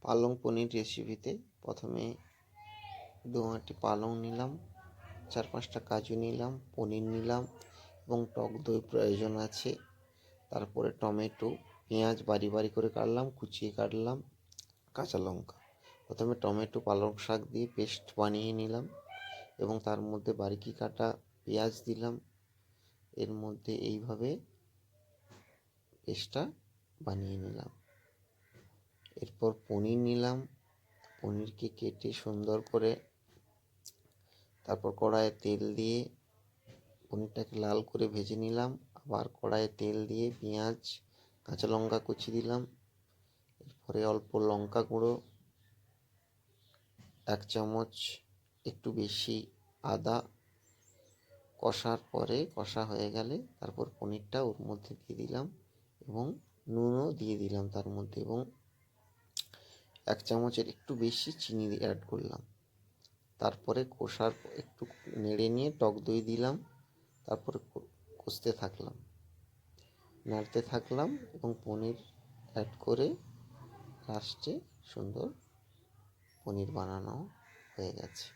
পালং পনির রেসিপিতে প্রথমে 2 আঁটি পালং নিলাম, 4-5টা কাজু নিলাম, পনির নিলাম এবং টক দই প্রয়োজন আছে। তারপরে টমেটো, পেঁয়াজ বারি বারি করে কাটলাম, কুচিয়ে কাটলাম, কাঁচা লঙ্কা। প্রথমে টমেটো পালং শাক দিয়ে পেস্ট বানিয়ে নিলাম এবং তার মধ্যে বারিকি কাটা পেঁয়াজ দিলাম। এর মধ্যে এইভাবে পেস্টটা বানিয়ে নিলাম। এরপর পনির নিলাম, পনিরকে কেটে সুন্দর করে তারপর কড়াইয়ে তেল দিয়ে পনিরটাকে লাল করে ভেজে নিলাম। আবার কড়াইয়ে তেল দিয়ে পেঁয়াজ, কাঁচা লঙ্কা কুচি দিলাম। এরপরে অল্প লঙ্কা গুঁড়ো, 1 চামচ একটু বেশি আদা, কষার পরে কষা হয়ে গেলে তারপর পনিরটা ওর মধ্যে দিয়ে দিলাম এবং নুনও দিয়ে দিলাম তার মধ্যে এবং 1 চামচের একটু বেশি চিনি অ্যাড করলাম। তারপরে কষার একটু নেড়ে নিয়ে টক দই দিলাম। তারপরে কষতে থাকলাম, নাড়তে থাকলাম এবং পনির অ্যাড করে লাস্টে সুন্দর পনির বানানো হয়ে গেছে।